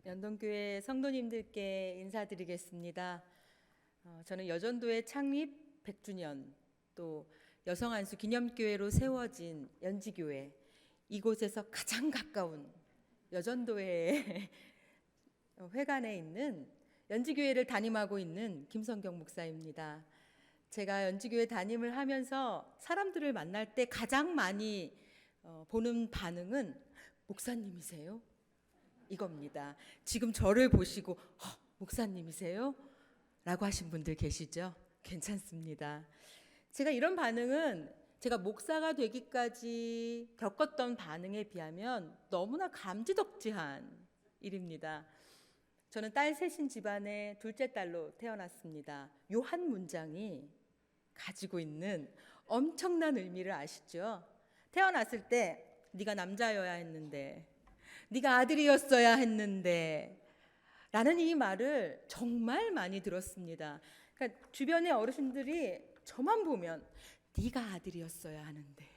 연동교회 성도님들께 인사드리겠습니다. 저는 여전도의 창립 100주년, 또 여성안수 기념교회로 세워진 연지교회, 이곳에서 가장 가까운 여전도회 회관에 있는 연지교회를 담임하고 있는 김성경 목사입니다. 제가 연지교회 담임을 하면서 사람들을 만날 때 가장 많이 보는 반응은 목사님이세요? 이겁니다. 지금 저를 보시고 목사님이세요? 라고 하신 분들 계시죠? 괜찮습니다. 제가 이런 반응은 제가 목사가 되기까지 겪었던 반응에 비하면 너무나 감지덕지한 일입니다. 저는 딸 셋인 집안의 둘째 딸로 태어났습니다. 요 한 문장이 가지고 있는 엄청난 의미를 아시죠? 태어났을 때 네가 남자여야 했는데, 네가 아들이었어야 했는데 라는 이 말을 정말 많이 들었습니다. 그러니까 주변의 어르신들이 저만 보면 네가 아들이었어야 하는데,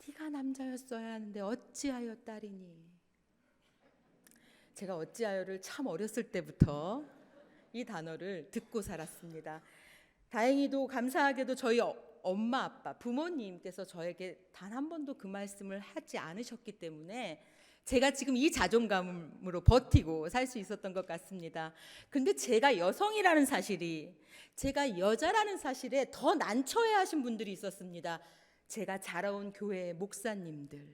네가 남자였어야 하는데 어찌하여 딸이니. 제가 어찌하여를 참 어렸을 때부터 이 단어를 듣고 살았습니다. 다행히도 감사하게도 저희 엄마 아빠 부모님께서 저에게 단 한 번도 그 말씀을 하지 않으셨기 때문에 제가 지금 이 자존감으로 버티고 살 수 있었던 것 같습니다. 근데 제가 여성이라는 사실이, 제가 여자라는 사실에 더 난처해 하신 분들이 있었습니다. 제가 자라온 교회의 목사님들.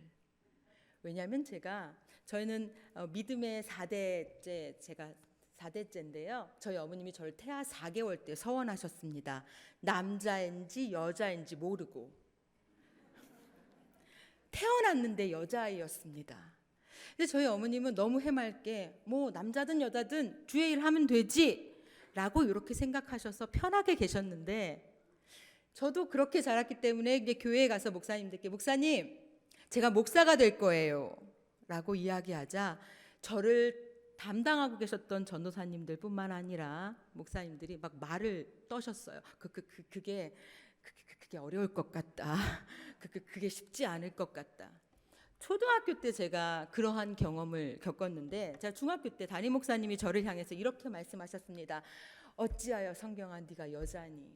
왜냐하면 저희는 믿음의 4대째, 제가 4대째인데요. 저희 어머님이 저를 태아 4개월 때 서원하셨습니다. 남자인지 여자인지 모르고. 태어났는데 여자아이였습니다. 근데 저희 어머님은 너무 해맑게 뭐 남자든 여자든 주의 일 하면 되지 라고 이렇게 생각하셔서 편하게 계셨는데, 저도 그렇게 자랐기 때문에 이제 교회에 가서 목사님들께 목사님 제가 목사가 될 거예요 라고 이야기하자 저를 담당하고 계셨던 전도사님들 뿐만 아니라 목사님들이 막 말을 떠셨어요. 그게 어려울 것 같다. 그게 쉽지 않을 것 같다. 초등학교 때 제가 그러한 경험을 겪었는데, 제가 중학교 때 담임 목사님이 저를 향해서 이렇게 말씀하셨습니다. 어찌하여 성경아 네가 여자니.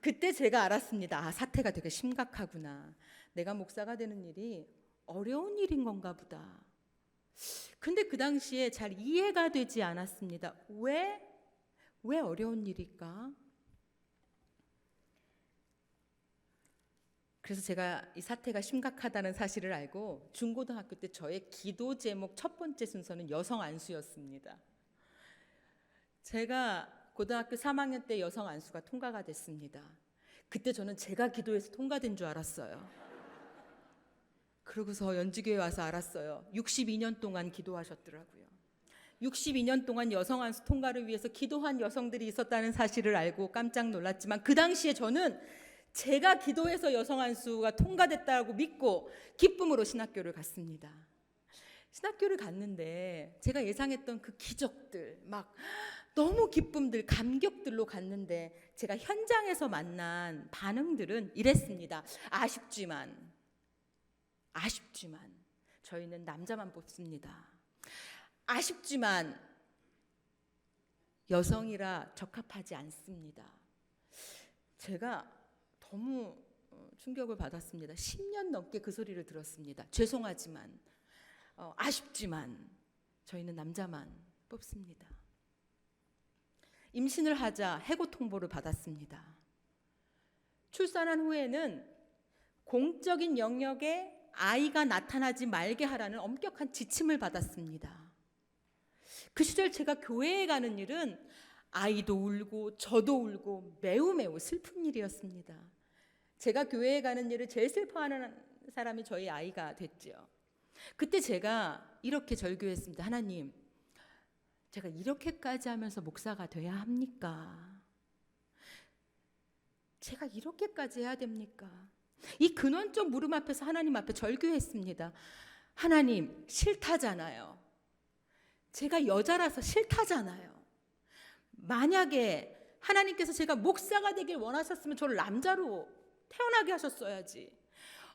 그때 제가 알았습니다. 사태가 되게 심각하구나. 내가 목사가 되는 일이 어려운 일인 건가 보다. 근데 그 당시에 잘 이해가 되지 않았습니다. 왜 어려운 일일까? 그래서 제가 이 사태가 심각하다는 사실을 알고 중고등학교 때 저의 기도 제목 첫 번째 순서는 여성 안수였습니다. 제가 고등학교 3학년 때 여성 안수가 통과가 됐습니다. 그때 저는 제가 기도해서 통과된 줄 알았어요. 그러고서 연지교회 와서 알았어요. 62년 동안 기도하셨더라고요. 62년 동안 여성 안수 통과를 위해서 기도한 여성들이 있었다는 사실을 알고 깜짝 놀랐지만, 그 당시에 저는 제가 기도해서 여성 안수가 통과됐다고 믿고 기쁨으로 신학교를 갔습니다. 신학교를 갔는데 제가 예상했던 그 기적들, 막 너무 기쁨들, 감격들로 갔는데 제가 현장에서 만난 반응들은 이랬습니다. 아쉽지만 저희는 남자만 뽑습니다. 아쉽지만 여성이라 적합하지 않습니다. 제가 너무 충격을 받았습니다. 10년 넘게 그 소리를 들었습니다. 죄송하지만, 아쉽지만 저희는 남자만 뽑습니다. 임신을 하자 해고 통보를 받았습니다. 출산한 후에는 공적인 영역에 아이가 나타나지 말게 하라는 엄격한 지침을 받았습니다. 그 시절 제가 교회에 가는 일은 아이도 울고 저도 울고 매우 슬픈 일이었습니다. 제가 교회에 가는 일을 제일 슬퍼하는 사람이 저희 아이가 됐죠. 그때 제가 이렇게 절규했습니다. 하나님, 제가 이렇게까지 하면서 목사가 돼야 합니까? 제가 이렇게까지 해야 됩니까? 이 근원적 물음 앞에서 하나님 앞에 절규했습니다. 하나님, 싫다잖아요. 제가 여자라서 싫다잖아요. 만약에 하나님께서 제가 목사가 되길 원하셨으면 저를 남자로 태어나게 하셨어야지.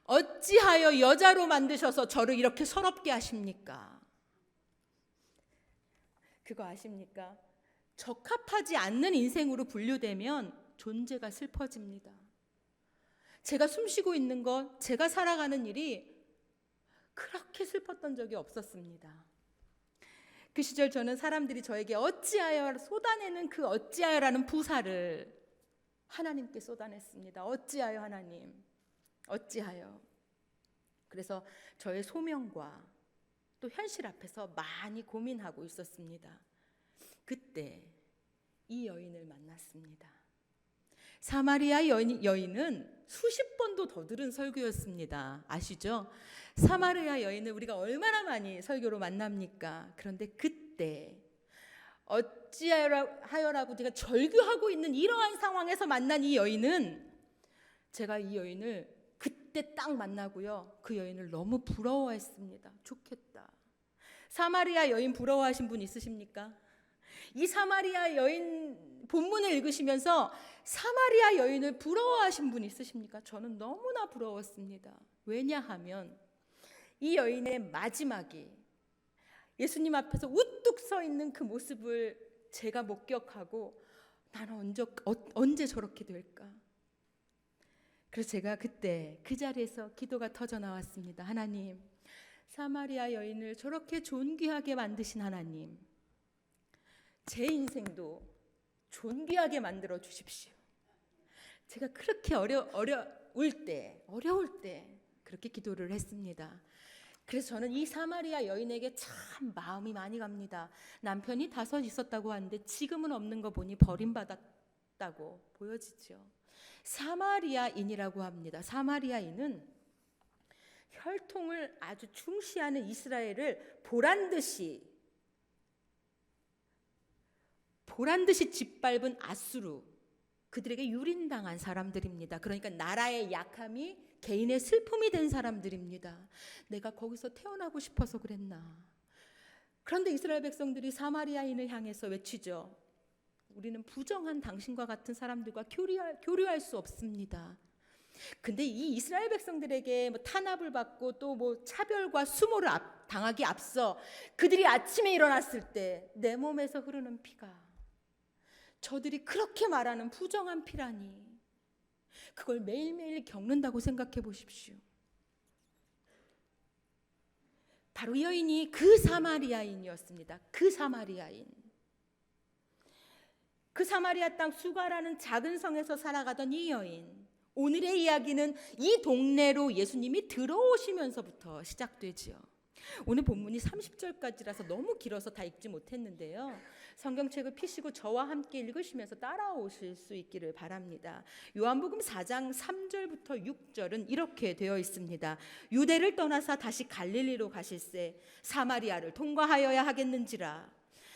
어찌하여 여자로 만드셔서 저를 이렇게 서럽게 하십니까? 그거 아십니까? 적합하지 않는 인생으로 분류되면 존재가 슬퍼집니다. 제가 숨쉬고 있는 것, 제가 살아가는 일이 그렇게 슬펐던 적이 없었습니다. 그 시절 저는 사람들이 저에게 어찌하여 쏟아내는 그 어찌하여라는 부사를 하나님께 쏟아냈습니다. 어찌하여 하나님, 어찌하여. 그래서 저의 소명과 또 현실 앞에서 많이 고민하고 있었습니다. 그때 이 여인을 만났습니다. 사마리아 여인은 수십 번도 더 들은 설교였습니다. 아시죠? 사마리아 여인을 우리가 얼마나 많이 설교로 만납니까? 그런데 그때 어찌하여라고 제가 절규하고 있는 이러한 상황에서 만난 이 여인은, 제가 이 여인을 그때 딱 만나고요, 그 여인을 너무 부러워했습니다. 좋겠다. 사마리아 여인 부러워하신 분 있으십니까? 이 사마리아 여인 본문을 읽으시면서 사마리아 여인을 부러워하신 분 있으십니까? 저는 너무나 부러웠습니다. 왜냐하면 이 여인의 마지막이 예수님 앞에서 우뚝 서 있는 그 모습을 제가 목격하고 나는 언제 저렇게 될까? 그래서 제가 그때 그 자리에서 기도가 터져 나왔습니다. 하나님, 사마리아 여인을 저렇게 존귀하게 만드신 하나님, 제 인생도 존귀하게 만들어 주십시오. 제가 그렇게 어려울 때 그렇게 기도를 했습니다. 그래서 저는 이 사마리아 여인에게 참 마음이 많이 갑니다. 남편이 5 있었다고 하는데 지금은 없는 거 보니 버림받았다고 보여지죠. 사마리아인이라고 합니다. 사마리아인은 혈통을 아주 중시하는 이스라엘을 보란 듯이 짓밟은 아수르, 그들에게 유린당한 사람들입니다. 그러니까 나라의 약함이 개인의 슬픔이 된 사람들입니다. 내가 거기서 태어나고 싶어서 그랬나? 그런데 이스라엘 백성들이 사마리아인을 향해서 외치죠. 우리는 부정한 당신과 같은 사람들과 교류할 수 없습니다. 근데 이 이스라엘 백성들에게 탄압을 받고 또 차별과 수모를 당하기 앞서 그들이 아침에 일어났을 때 내 몸에서 흐르는 피가, 저들이 그렇게 말하는 부정한 피라니, 그걸 매일매일 겪는다고 생각해 보십시오. 바로 이 여인이 그 사마리아인이었습니다. 그 사마리아인. 그 사마리아 땅 수가라는 작은 성에서 살아가던 이 여인. 오늘의 이야기는 이 동네로 예수님이 들어오시면서부터 시작되지요. 오늘 본문이 30절까지라서 너무 길어서 다 읽지 못했는데요. 성경책을 펴시고 저와 함께 읽으시면서 따라오실 수 있기를 바랍니다. 요한복음 4장 3절부터 6절은 이렇게 되어 있습니다. 유대를 떠나사 다시 갈릴리로 가실새 사마리아를 통과하여야 하겠는지라.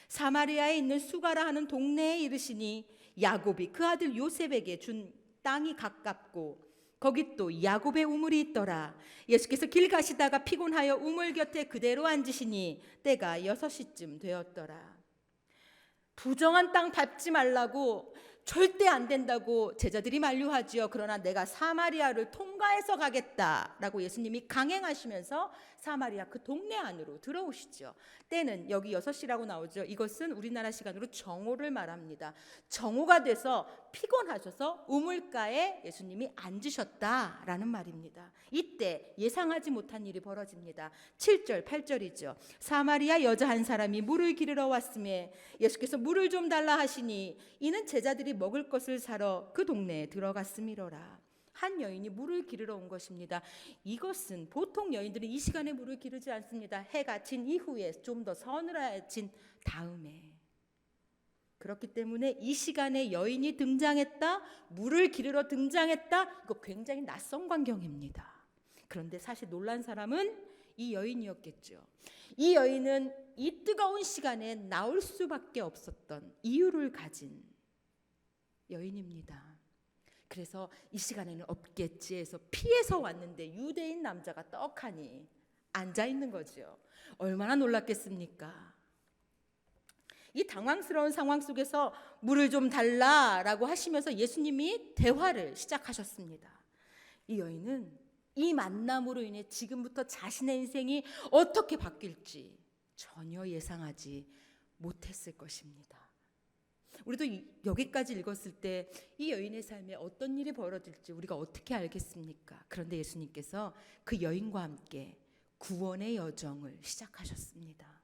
사마리아에 있는 수가라 하는 동네에 이르시니 야곱이 그 아들 요셉에게 준 땅이 가깝고 거기 또 야곱의 우물이 있더라. 예수께서 길 가시다가 피곤하여 우물 곁에 그대로 앉으시니 때가 6시쯤 되었더라. 부정한 땅 밟지 말라고 절대 안 된다고 제자들이 만류하지요. 그러나 내가 사마리아를 통과해서 가겠다라고 예수님이 강행하시면서 사마리아 그 동네 안으로 들어오시죠. 때는 여기 6시라고 나오죠. 이것은 우리나라 시간으로 정오를 말합니다. 정오가 돼서 피곤하셔서 우물가에 예수님이 앉으셨다라는 말입니다. 이때 예상하지 못한 일이 벌어집니다. 7절 8절이죠. 사마리아 여자 한 사람이 물을 기르러 왔음에 예수께서 물을 좀 달라 하시니 이는 제자들이 먹을 것을 사러 그 동네에 들어갔음이로라. 한 여인이 물을 기르러 온 것입니다. 이것은 보통 여인들이 이 시간에 물을 기르지 않습니다. 해가 진 이후에 좀 더 서늘해진 다음에. 그렇기 때문에 이 시간에 여인이 등장했다, 물을 기르러 등장했다, 이거 굉장히 낯선 광경입니다. 그런데 사실 놀란 사람은 이 여인이었겠죠. 이 여인은 이 뜨거운 시간에 나올 수밖에 없었던 이유를 가진 여인입니다. 그래서 이 시간에는 없겠지 해서 피해서 왔는데 유대인 남자가 떡하니 앉아 있는 거죠. 얼마나 놀랐겠습니까? 이 당황스러운 상황 속에서 물을 좀 달라라고 하시면서 예수님이 대화를 시작하셨습니다. 이 여인은 이 만남으로 인해 지금부터 자신의 인생이 어떻게 바뀔지 전혀 예상하지 못했을 것입니다. 우리도 여기까지 읽었을 때 이 여인의 삶에 어떤 일이 벌어질지 우리가 어떻게 알겠습니까? 그런데 예수님께서 그 여인과 함께 구원의 여정을 시작하셨습니다.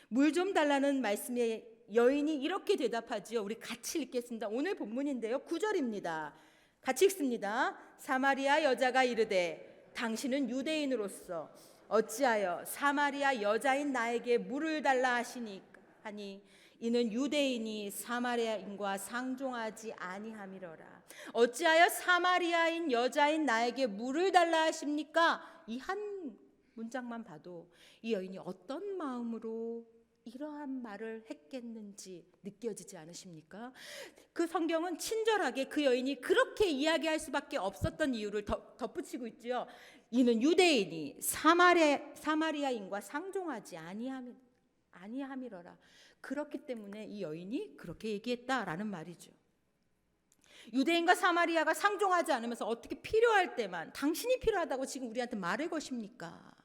물 좀 달라는 말씀에 여인이 이렇게 대답하지요. 우리 같이 읽겠습니다. 오늘 본문인데요. 9절입니다. 같이 읽습니다. 사마리아 여자가 이르되 당신은 유대인으로서 어찌하여 사마리아 여자인 나에게 물을 달라 하니 이는 유대인이 사마리아인과 상종하지 아니함이로라. 어찌하여 사마리아인 여자인 나에게 물을 달라 하십니까? 이 한 문장만 봐도 이 여인이 어떤 마음으로 이러한 말을 했겠는지 느껴지지 않으십니까? 그 성경은 친절하게 그 여인이 그렇게 이야기할 수밖에 없었던 이유를 덧붙이고 있지요. 이는 유대인이 사마리아인과 상종하지 아니함이로라. 그렇기 때문에 이 여인이 그렇게 얘기했다라는 말이죠. 유대인과 사마리아가 상종하지 않으면서 어떻게 필요할 때만 당신이 필요하다고 지금 우리한테 말을 거십니까?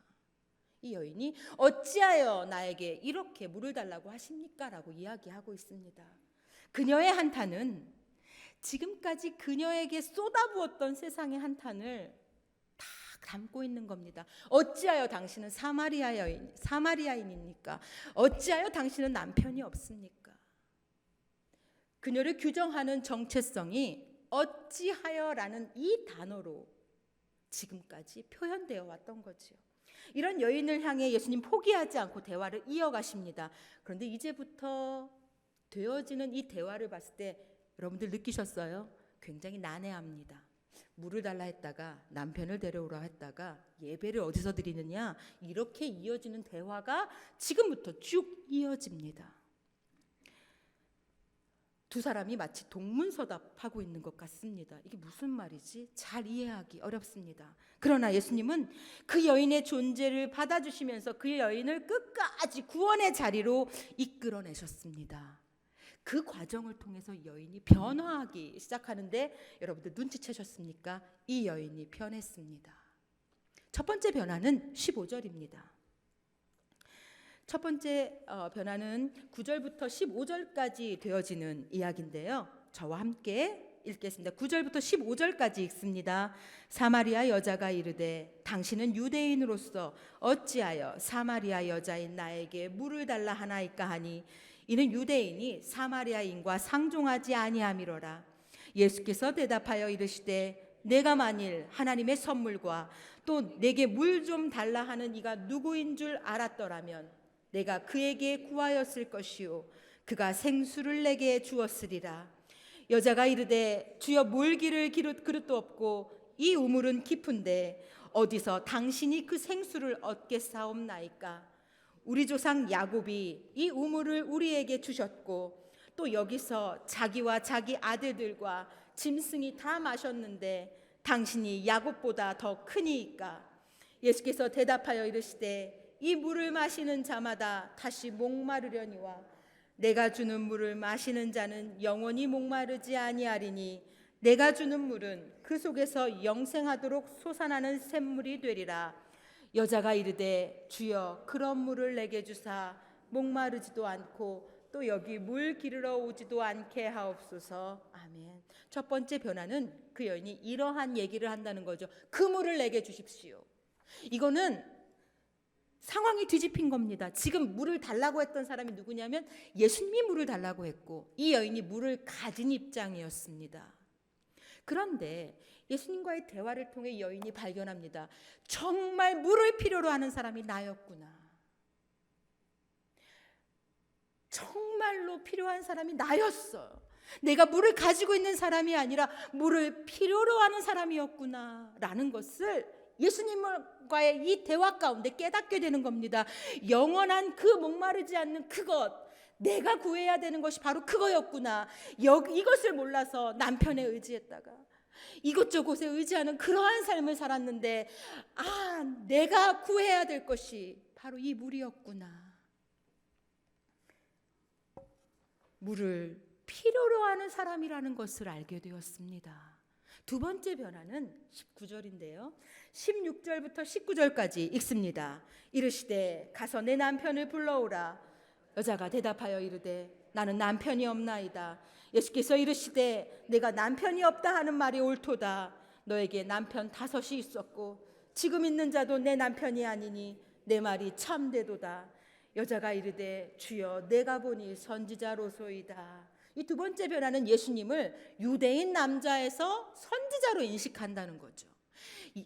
이 여인이 어찌하여 나에게 이렇게 물을 달라고 하십니까? 라고 이야기하고 있습니다. 그녀의 한탄은 지금까지 그녀에게 쏟아부었던 세상의 한탄을 다 담고 있는 겁니다. 어찌하여 당신은 사마리아인입니까? 어찌하여 당신은 남편이 없습니까? 그녀를 규정하는 정체성이 어찌하여라는 이 단어로 지금까지 표현되어 왔던 거지요. 이런 여인을 향해 예수님 포기하지 않고 대화를 이어가십니다. 그런데 이제부터 되어지는 이 대화를 봤을 때 여러분들 느끼셨어요? 굉장히 난해합니다. 물을 달라 했다가 남편을 데려오라 했다가 예배를 어디서 드리느냐, 이렇게 이어지는 대화가 지금부터 쭉 이어집니다. 두 사람이 마치 동문서답하고 있는 것 같습니다. 이게 무슨 말이지? 잘 이해하기 어렵습니다. 그러나 예수님은 그 여인의 존재를 받아주시면서 그 여인을 끝까지 구원의 자리로 이끌어내셨습니다. 그 과정을 통해서 여인이 변화하기 시작하는데 여러분들 눈치채셨습니까? 이 여인이 변했습니다. 첫 번째 변화는 15절입니다. 첫 번째 변화는 9절부터 15절까지 되어지는 이야기인데요. 저와 함께 읽겠습니다. 9절부터 15절까지 읽습니다. 사마리아 여자가 이르되 당신은 유대인으로서 어찌하여 사마리아 여자인 나에게 물을 달라 하나이까 하니 이는 유대인이 사마리아인과 상종하지 아니함이로라. 예수께서 대답하여 이르시되 내가 만일 하나님의 선물과 또 내게 물 좀 달라 하는 이가 누구인 줄 알았더라면 내가 그에게 구하였을 것이요 그가 생수를 내게 주었으리라. 여자가 이르되 주여 물기를 그릇도 없고 이 우물은 깊은데 어디서 당신이 그 생수를 얻겠사옵나이까? 우리 조상 야곱이 이 우물을 우리에게 주셨고 또 여기서 자기와 자기 아들들과 짐승이 다 마셨는데 당신이 야곱보다 더 크니이까? 예수께서 대답하여 이르시되 이 물을 마시는 자마다 다시 목마르려니와 내가 주는 물을 마시는 자는 영원히 목마르지 아니하리니 내가 주는 물은 그 속에서 영생하도록 솟아나는 샘물이 되리라. 여자가 이르되 주여 그런 물을 내게 주사 목마르지도 않고 또 여기 물 기르러 오지도 않게 하옵소서. 아멘. 첫 번째 변화는 그 여인이 이러한 얘기를 한다는 거죠. 그 물을 내게 주십시오. 이거는 상황이 뒤집힌 겁니다. 지금 물을 달라고 했던 사람이 누구냐면 예수님이 물을 달라고 했고 이 여인이 물을 가진 입장이었습니다. 그런데 예수님과의 대화를 통해 여인이 발견합니다. 정말 물을 필요로 하는 사람이 나였구나. 정말로 필요한 사람이 나였어요. 내가 물을 가지고 있는 사람이 아니라 물을 필요로 하는 사람이었구나 라는 것을 예수님과의 이 대화 가운데 깨닫게 되는 겁니다. 영원한 그 목마르지 않는 그것, 내가 구해야 되는 것이 바로 그거였구나. 이것을 몰라서 남편에 의지했다가 이것저것에 의지하는 그러한 삶을 살았는데 내가 구해야 될 것이 바로 이 물이었구나. 물을 필요로 하는 사람이라는 것을 알게 되었습니다. 두 번째 변화는 19절인데요. 16절부터 19절까지 읽습니다. 이르시되 가서 내 남편을 불러오라. 여자가 대답하여 이르되 나는 남편이 없나이다. 예수께서 이르시되 내가 남편이 없다 하는 말이 옳도다. 너에게 남편 5이 있었고 지금 있는 자도 내 남편이 아니니 내 말이 참되도다. 여자가 이르되 주여 내가 보니 선지자로소이다. 이 두 번째 변화는 예수님을 유대인 남자에서 선지자로 인식한다는 거죠.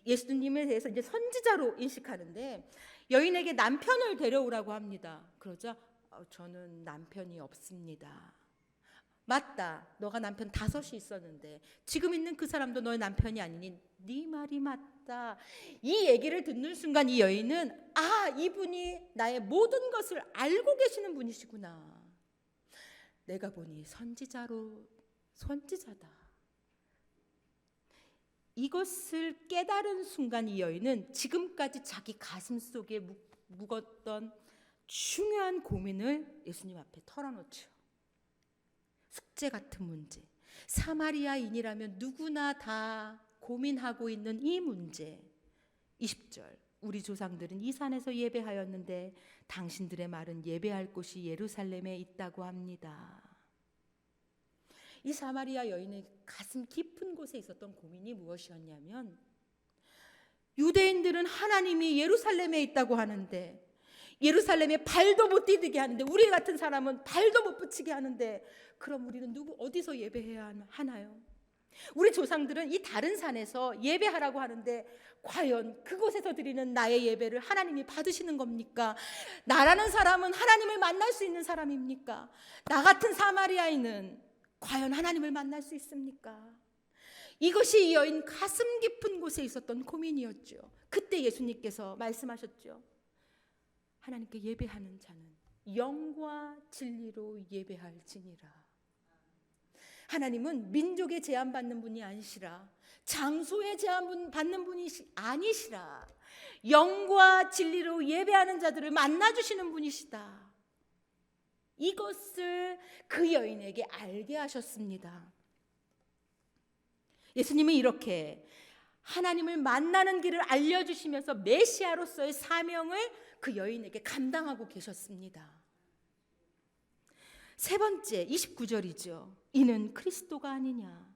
예수님에 대해서 이제 선지자로 인식하는데 여인에게 남편을 데려오라고 합니다. 그러자 저는 남편이 없습니다. 맞다. 너가 남편 5이 있었는데 지금 있는 그 사람도 너의 남편이 아니니 네 말이 맞다. 이 얘기를 듣는 순간 이 여인은 이분이 나의 모든 것을 알고 계시는 분이시구나. 내가 보니 선지자다. 이것을 깨달은 순간 이 여인은 지금까지 자기 가슴 속에 묵었던 중요한 고민을 예수님 앞에 털어놓죠. 숙제 같은 문제, 사마리아인이라면 누구나 다 고민하고 있는 이 문제. 20절, 우리 조상들은 이 산에서 예배하였는데 당신들의 말은 예배할 곳이 예루살렘에 있다고 합니다. 이 사마리아 여인의 가슴 깊은 곳에 있었던 고민이 무엇이었냐면 유대인들은 하나님이 예루살렘에 있다고 하는데 예루살렘에 발도 못 디디게 하는데 우리 같은 사람은 발도 못 붙이게 하는데 그럼 우리는 어디서 예배해야 하나요? 우리 조상들은 이 다른 산에서 예배하라고 하는데 과연 그곳에서 드리는 나의 예배를 하나님이 받으시는 겁니까? 나라는 사람은 하나님을 만날 수 있는 사람입니까? 나 같은 사마리아인은 과연 하나님을 만날 수 있습니까? 이것이 이 여인 가슴 깊은 곳에 있었던 고민이었죠. 그때 예수님께서 말씀하셨죠. 하나님께 예배하는 자는 영과 진리로 예배할지니라. 하나님은 민족에 제한받는 분이 아니시라, 장소에 제한받는 분이 아니시라, 영과 진리로 예배하는 자들을 만나주시는 분이시다. 이것을 그 여인에게 알게 하셨습니다. 예수님은 이렇게 하나님을 만나는 길을 알려주시면서 메시아로서의 사명을 그 여인에게 감당하고 계셨습니다. 세 번째 29절이죠. 이는 그리스도가 아니냐.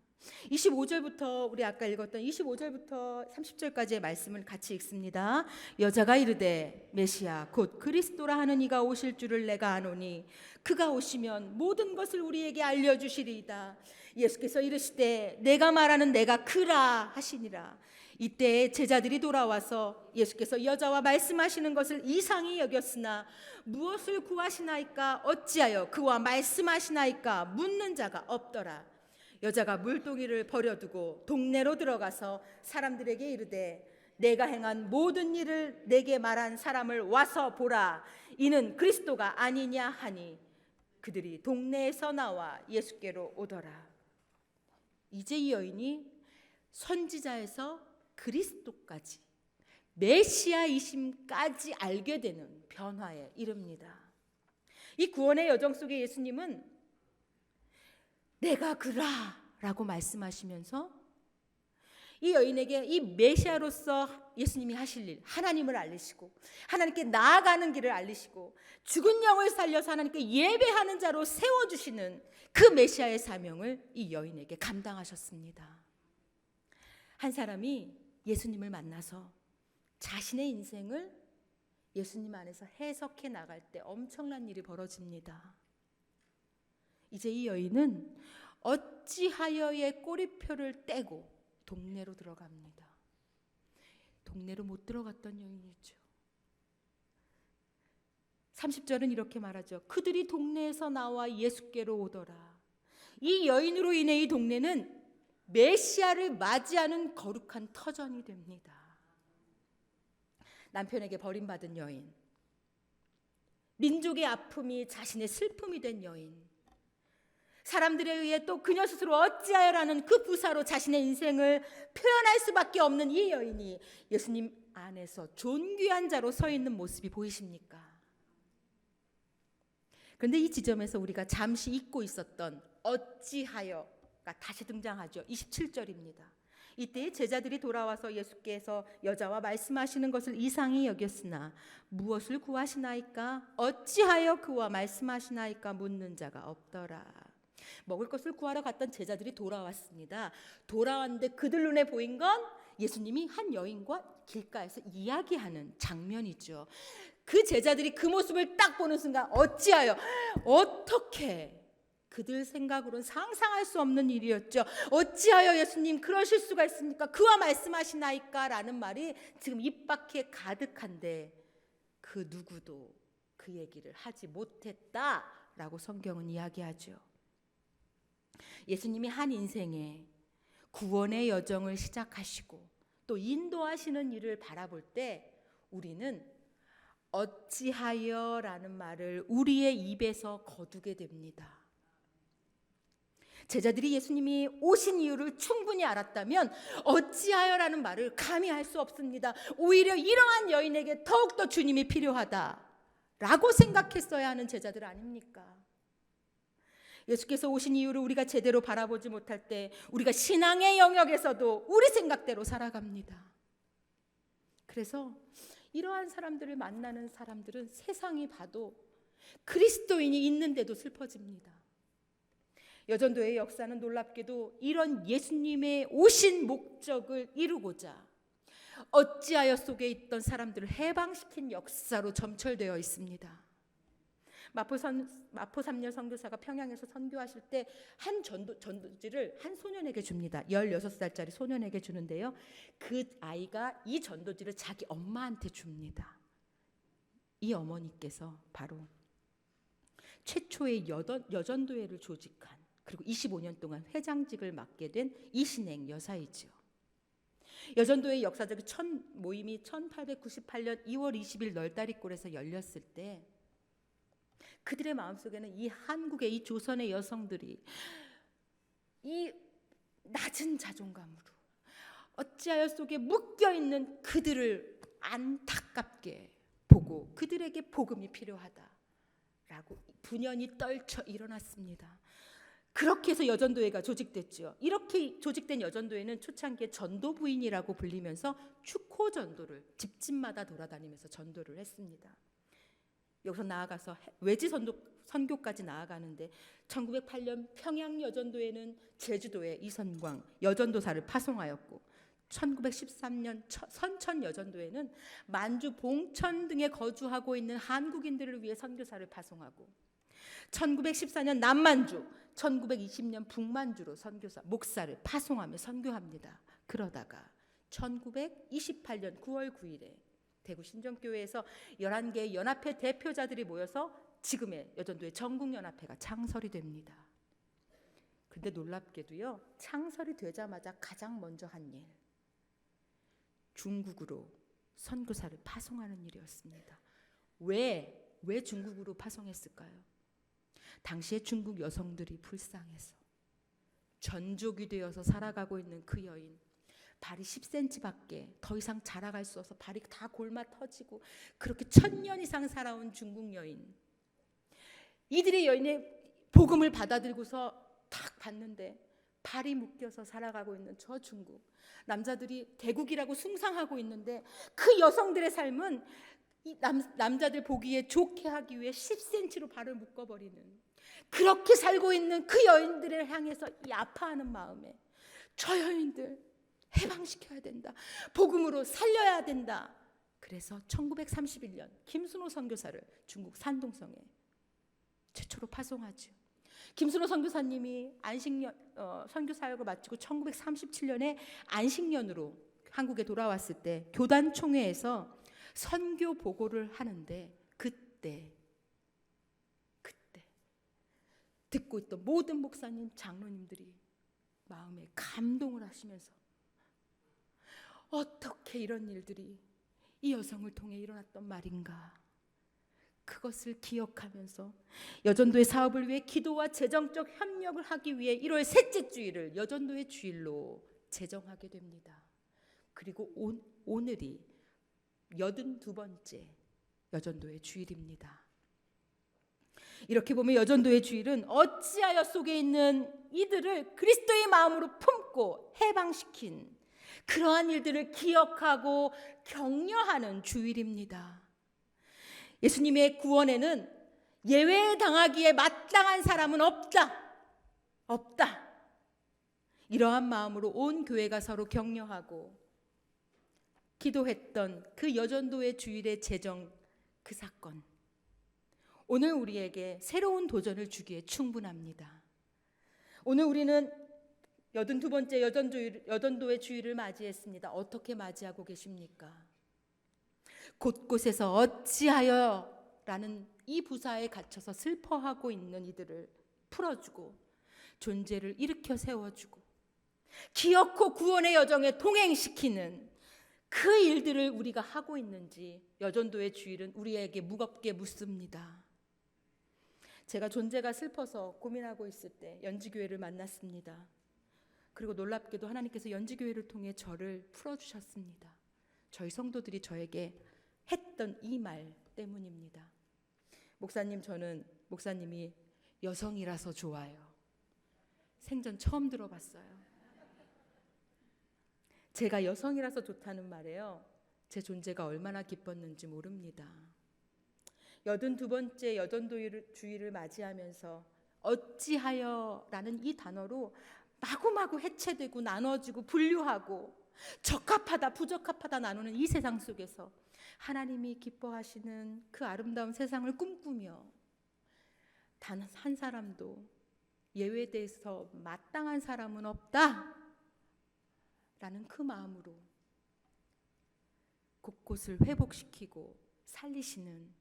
25절부터 우리 아까 읽었던 25절부터 30절까지의 말씀을 같이 읽습니다. 여자가 이르되 메시아 곧 그리스도라 하는 이가 오실 줄을 내가 아노니 그가 오시면 모든 것을 우리에게 알려주시리이다. 예수께서 이르시되 내가 말하는 내가 그라 하시니라. 이때 제자들이 돌아와서 예수께서 여자와 말씀하시는 것을 이상히 여겼으나 무엇을 구하시나이까 어찌하여 그와 말씀하시나이까 묻는 자가 없더라. 여자가 물동이를 버려두고 동네로 들어가서 사람들에게 이르되 내가 행한 모든 일을 내게 말한 사람을 와서 보라. 이는 그리스도가 아니냐 하니 그들이 동네에서 나와 예수께로 오더라. 이제 이 여인이 선지자에서 그리스도까지 메시아이심까지 알게 되는 변화에 이릅니다. 이 구원의 여정 속에 예수님은 내가 그라라고 말씀하시면서 이 여인에게 이 메시아로서 예수님이 하실 일, 하나님을 알리시고 하나님께 나아가는 길을 알리시고 죽은 영을 살려서 하나님께 예배하는 자로 세워주시는 그 메시아의 사명을 이 여인에게 감당하셨습니다. 한 사람이 예수님을 만나서 자신의 인생을 예수님 안에서 해석해 나갈 때 엄청난 일이 벌어집니다. 이제 이 여인은 어찌하여의 꼬리표를 떼고 동네로 들어갑니다. 동네로 못 들어갔던 여인이죠. 30절은 이렇게 말하죠. 그들이 동네에서 나와 예수께로 오더라. 이 여인으로 인해 이 동네는 메시아를 맞이하는 거룩한 터전이 됩니다. 남편에게 버림받은 여인, 민족의 아픔이 자신의 슬픔이 된 여인, 사람들에 의해 또 그녀 스스로 어찌하여라는 그 부사로 자신의 인생을 표현할 수밖에 없는 이 여인이 예수님 안에서 존귀한 자로 서 있는 모습이 보이십니까? 그런데 이 지점에서 우리가 잠시 잊고 있었던 어찌하여가 다시 등장하죠. 27절입니다. 이때 제자들이 돌아와서 예수께서 여자와 말씀하시는 것을 이상히 여겼으나 무엇을 구하시나이까? 어찌하여 그와 말씀하시나이까? 묻는 자가 없더라. 먹을 것을 구하러 갔던 제자들이 돌아왔습니다. 돌아왔는데 그들 눈에 보인 건 예수님이 한 여인과 길가에서 이야기하는 장면이죠. 그 제자들이 그 모습을 딱 보는 순간 어찌하여, 어떻게, 그들 생각으로는 상상할 수 없는 일이었죠. 어찌하여 예수님 그러실 수가 있습니까? 그와 말씀하시나이까? 라는 말이 지금 입 밖에 가득한데 그 누구도 그 얘기를 하지 못했다라고 성경은 이야기하죠. 예수님이 한 인생에 구원의 여정을 시작하시고 또 인도하시는 일을 바라볼 때 우리는 어찌하여 라는 말을 우리의 입에서 거두게 됩니다. 제자들이 예수님이 오신 이유를 충분히 알았다면 어찌하여라는 말을 감히 할 수 없습니다. 오히려 이러한 여인에게 더욱더 주님이 필요하다라고 생각했어야 하는 제자들 아닙니까? 예수께서 오신 이유를 우리가 제대로 바라보지 못할 때 우리가 신앙의 영역에서도 우리 생각대로 살아갑니다. 그래서 이러한 사람들을 만나는 사람들은 세상이 봐도 그리스도인이 있는데도 슬퍼집니다. 여전도의 역사는 놀랍게도 이런 예수님의 오신 목적을 이루고자 어찌하여 속에 있던 사람들을 해방시킨 역사로 점철되어 있습니다. 마포 3년 선교사가 평양에서 선교하실 때 한 전도지를 한 소년에게 줍니다. 16살짜리 소년에게 주는데요. 그 아이가 이 전도지를 자기 엄마한테 줍니다. 이 어머니께서 바로 최초의 여전도회를 조직한 그리고 25년 동안 회장직을 맡게 된 이신행 여사이죠. 여전도의 역사적 첫 모임이 1898년 2월 20일 널다리골에서 열렸을 때 그들의 마음속에는 이 한국의 이 조선의 여성들이 이 낮은 자존감으로 어찌하여 속에 묶여있는 그들을 안타깝게 보고 그들에게 복음이 필요하다라고 분연히 떨쳐 일어났습니다. 그렇게 해서 여전도회가 조직됐죠. 이렇게 조직된 여전도회는 초창기에 전도부인이라고 불리면서 축호 전도를 집집마다 돌아다니면서 전도를 했습니다. 여기서 나아가서 외지 선교까지 나아가는데 1908년 평양 여전도회는 제주도에 이선광 여전도사를 파송하였고 1913년 선천 여전도회는 만주 봉천 등에 거주하고 있는 한국인들을 위해 선교사를 파송하고 1914년 남만주, 1920년 북만주로 선교사, 목사를 파송하며 선교합니다. 그러다가 1928년 9월 9일에 대구 신정교회에서 11개의 연합회 대표자들이 모여서 지금의 여전도회 전국연합회가 창설이 됩니다. 근데 놀랍게도요, 창설이 되자마자 가장 먼저 한 일, 중국으로 선교사를 파송하는 일이었습니다. 왜 중국으로 파송했을까요? 당시에 중국 여성들이 불쌍해서 전족이 되어서 살아가고 있는 그 여인, 발이 10cm밖에 더 이상 자라갈 수 없어 발이 다 골마 터지고 그렇게 1000년 이상 살아온 중국 여인, 이들의 여인의 복음을 받아들고서 탁 봤는데 발이 묶여서 살아가고 있는 저 중국 남자들이 대국이라고 숭상하고 있는데 그 여성들의 삶은 이 남자들 보기에 좋게 하기 위해 10cm로 발을 묶어버리는, 그렇게 살고 있는 그 여인들을 향해서 이 아파하는 마음에 저 여인들 해방시켜야 된다, 복음으로 살려야 된다. 그래서 1931년 김순호 선교사를 중국 산동성에 최초로 파송하죠. 김순호 선교사님이 선교 사역을 마치고 1937년에 안식년으로 한국에 돌아왔을 때 교단 총회에서 선교 보고를 하는데 그때 듣고 있던 모든 목사님, 장로님들이 마음에 감동을 하시면서 어떻게 이런 일들이 이 여성을 통해 일어났던 말인가, 그것을 기억하면서 여전도의 사업을 위해 기도와 재정적 협력을 하기 위해 1월 셋째 주일을 여전도의 주일로 제정하게 됩니다. 그리고 오늘이 82번째 여전도의 주일입니다. 이렇게 보면 여전도의 주일은 어찌하여 속에 있는 이들을 그리스도의 마음으로 품고 해방시킨 그러한 일들을 기억하고 격려하는 주일입니다. 예수님의 구원에는 예외당하기에 마땅한 사람은 없다. 이러한 마음으로 온 교회가 서로 격려하고 기도했던 그 여전도의 주일의 제정, 그 사건, 오늘 우리에게 새로운 도전을 주기에 충분합니다. 오늘 우리는 82번째 여전도의 주일을 맞이했습니다. 어떻게 맞이하고 계십니까? 곳곳에서 어찌하여 라는 이 부사에 갇혀서 슬퍼하고 있는 이들을 풀어주고 존재를 일으켜 세워주고 기어코 구원의 여정에 동행시키는 그 일들을 우리가 하고 있는지 여전도의 주일은 우리에게 무겁게 묻습니다. 제가 존재가 슬퍼서 고민하고 있을 때 연지교회를 만났습니다. 그리고 놀랍게도 하나님께서 연지교회를 통해 저를 풀어주셨습니다. 저희 성도들이 저에게 했던 이 말 때문입니다. 목사님, 저는 목사님이 여성이라서 좋아요. 생전 처음 들어봤어요. 제가 여성이라서 좋다는 말에요, 제 존재가 얼마나 기뻤는지 모릅니다. 82번째 여전도의 주일을 맞이하면서 어찌하여 라는 이 단어로 마구마구 해체되고 나눠지고 분류하고 적합하다 부적합하다 나누는 이 세상 속에서 하나님이 기뻐하시는 그 아름다운 세상을 꿈꾸며 단 한 사람도 예외돼서 마땅한 사람은 없다 라는 그 마음으로 곳곳을 회복시키고 살리시는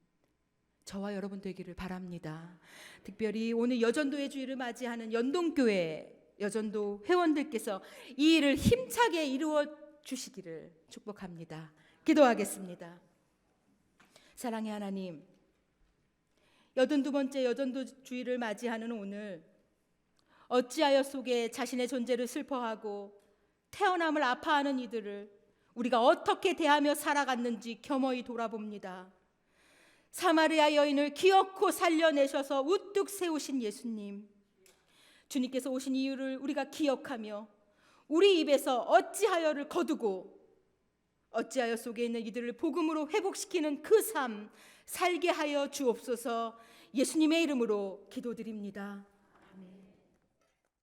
저와 여러분 되기를 바랍니다. 특별히 오늘 여전도의 주일을 맞이하는 연동교회 여전도 회원들께서 이 일을 힘차게 이루어 주시기를 축복합니다. 기도하겠습니다. 사랑의 하나님, 82번째 여전도 주일을 맞이하는 오늘 어찌하여 속에 자신의 존재를 슬퍼하고 태어남을 아파하는 이들을 우리가 어떻게 대하며 살아갔는지 겸허히 돌아봅니다. 사마리아 여인을 기어코 살려내셔서 우뚝 세우신 예수님, 주님께서 오신 이유를 우리가 기억하며 우리 입에서 어찌하여를 거두고 어찌하여 속에 있는 이들을 복음으로 회복시키는 그 삶 살게 하여 주옵소서. 예수님의 이름으로 기도드립니다.